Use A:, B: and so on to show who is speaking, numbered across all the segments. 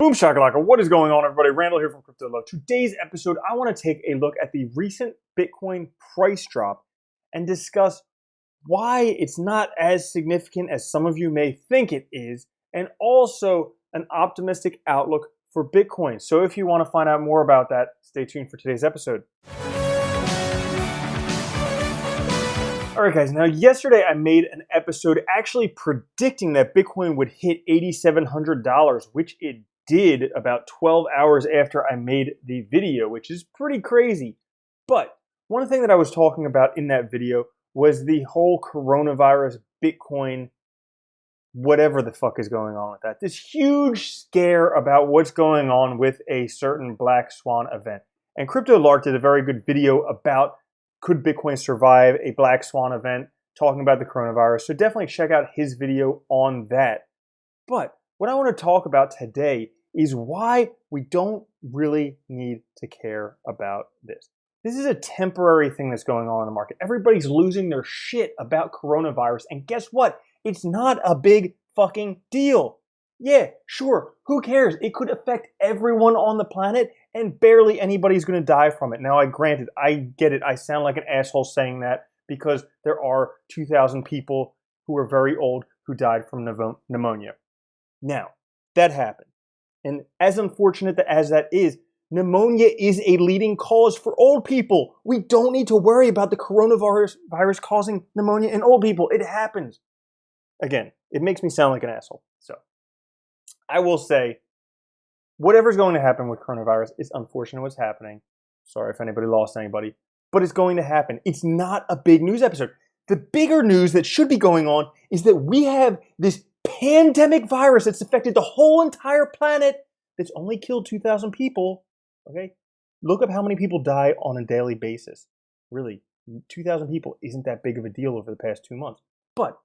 A: Boom shakalaka, what is going on, everybody? Randall here from Crypto Love. Today's episode, I want to take a look at the recent Bitcoin price drop and discuss why it's not as significant as some of you may think it is, and also an optimistic outlook for Bitcoin. So if you want to find out more about that, stay tuned for today's episode. Alright guys, now yesterday I made an episode actually predicting that Bitcoin would hit $8,700, which it did about 12 hours after I made the video, which is pretty crazy. But one thing that I was talking about in that video was the whole coronavirus, Bitcoin, whatever the fuck is going on with that. This huge scare about what's going on with a certain Black Swan event. And Crypto Lark did a very good video about could Bitcoin survive a Black Swan event, talking about the coronavirus. So definitely check out his video on that. But what I want to talk about today is why we don't really need to care about this. This is a temporary thing that's going on in the market. Everybody's losing their shit about coronavirus. And guess what? It's not a big fucking deal. Yeah, sure. Who cares? It could affect everyone on the planet and barely anybody's going to die from it. Now, granted, I get it. I sound like an asshole saying that because there are 2,000 people who are very old who died from pneumonia. Now, that happened. And as unfortunate as that is, pneumonia is a leading cause for old people. We don't need to worry about the coronavirus causing pneumonia in old people. It happens. Again, it makes me sound like an asshole. So I will say, whatever's going to happen with coronavirus, it's unfortunate what's happening. Sorry if anybody lost anybody, but it's going to happen. It's not a big news episode. The bigger news that should be going on is that we have this pandemic virus that's affected the whole entire planet that's only killed 2,000 people. Okay? Look up how many people die on a daily basis. Really, 2,000 people isn't that big of a deal over the past 2 months. But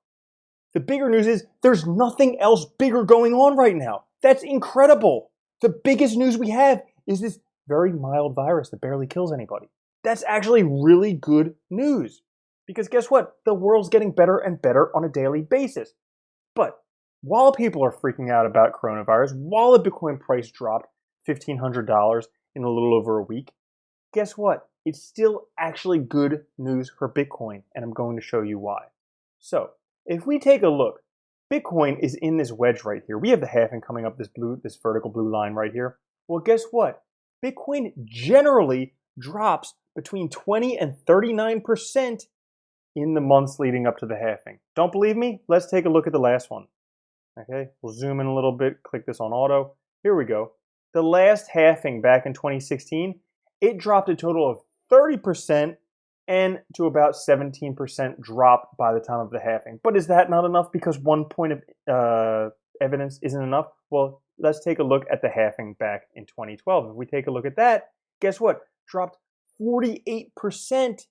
A: the bigger news is there's nothing else bigger going on right now. That's incredible. The biggest news we have is this very mild virus that barely kills anybody. That's actually really good news. Because guess what? The world's getting better and better on a daily basis. But while people are freaking out about coronavirus, while the Bitcoin price dropped $1,500 in a little over a week, guess what? It's still actually good news for Bitcoin, and I'm going to show you why. So, if we take a look, Bitcoin is in this wedge right here. We have the halving coming up this vertical blue line right here. Well, guess what? Bitcoin generally drops between 20 and 39% in the months leading up to the halving. Don't believe me? Let's take a look at the last one. Okay, we'll zoom in a little bit, click this on auto. Here we go. The last halving back in 2016, it dropped a total of 30% and to about 17% drop by the time of the halving. But is that not enough because one point of evidence isn't enough? Well, let's take a look at the halving back in 2012. If we take a look at that, guess what? Dropped 48%.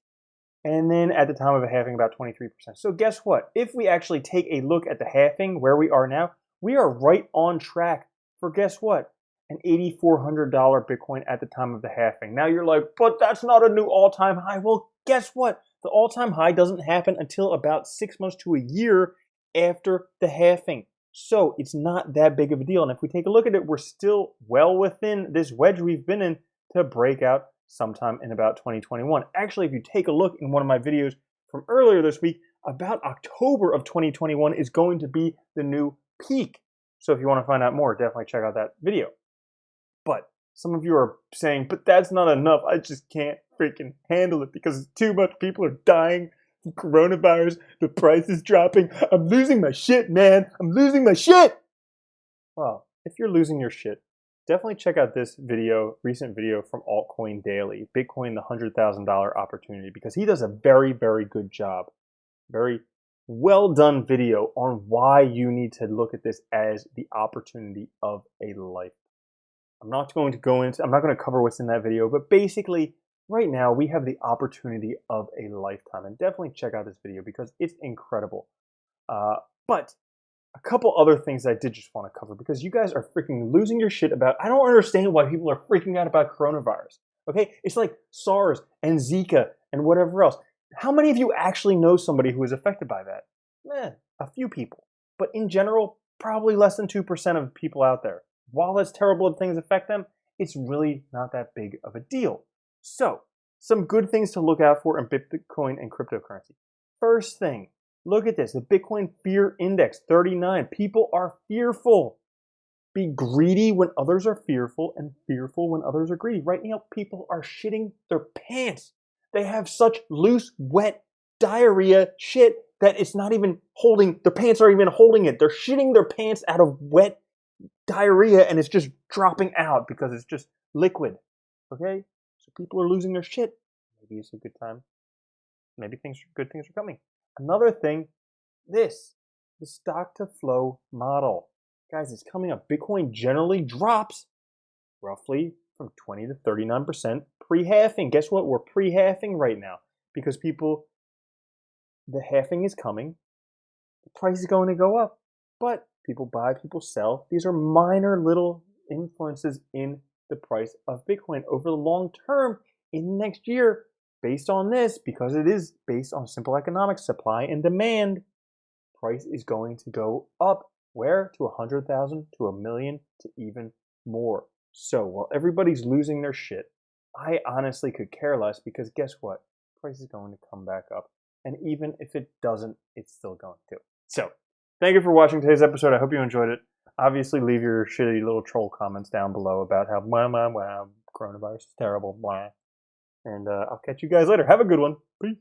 A: And then at the time of a halving, about 23%. So guess what? If we actually take a look at the halving, where we are now, we are right on track for, guess what? An $8,400 Bitcoin at the time of the halving. Now you're like, but that's not a new all-time high. Well, guess what? The all-time high doesn't happen until about 6 months to a year after the halving. So it's not that big of a deal. And if we take a look at it, we're still well within this wedge we've been in to break out sometime in about 2021. Actually, if you take a look in one of my videos from earlier this week, about October of 2021 is going to be the new peak. So if you want to find out more, definitely check out that video. But some of you are saying, but that's not enough. I just can't freaking handle it because too much people are dying from coronavirus. The price is dropping. I'm losing my shit, man. I'm losing my shit. Well, if you're losing your shit, definitely check out this video, recent video from Altcoin Daily, Bitcoin, the $100,000 opportunity, because he does a very, very good job. Very well done video on why you need to look at this as the opportunity of a life. I'm not going to cover what's in that video, but basically right now we have the opportunity of a lifetime, and definitely check out this video because it's incredible. But a couple other things I did just want to cover because you guys are freaking losing your shit about, I don't understand why people are freaking out about coronavirus. Okay? It's like SARS and Zika and whatever else. How many of you actually know somebody who is affected by that? A few people. But in general, probably less than 2% of people out there. while it's terrible and things affect them, it's really not that big of a deal. So, some good things to look out for in Bitcoin and cryptocurrency. First thing, look at this. The Bitcoin Fear Index, 39. People are fearful. Be greedy when others are fearful and fearful when others are greedy. Right now, people are shitting their pants. They have such loose, wet diarrhea shit that it's not even holding, their pants aren't even holding it. They're shitting their pants out of wet diarrhea and it's just dropping out because it's just liquid. Okay? So people are losing their shit. Maybe it's a good time. Maybe good things are coming. Another thing, the stock to flow model. Guys, it's coming up. Bitcoin generally drops roughly from 20 to 39% pre-halving. Guess what? We're pre-halving right now because the halving is coming. The price is going to go up, but people buy, people sell. These are minor little influences in the price of Bitcoin over the long term in the next year based on this, because it is based on simple economics, supply and demand. Price is going to go up. Where? To 100,000, to 1,000,000, to even more. So while everybody's losing their shit, I honestly could care less because guess what? Price is going to come back up. And even if it doesn't, it's still going to. So thank you for watching today's episode. I hope you enjoyed it. Obviously, leave your shitty little troll comments down below about how coronavirus is terrible. And I'll catch you guys later. Have a good one. Peace.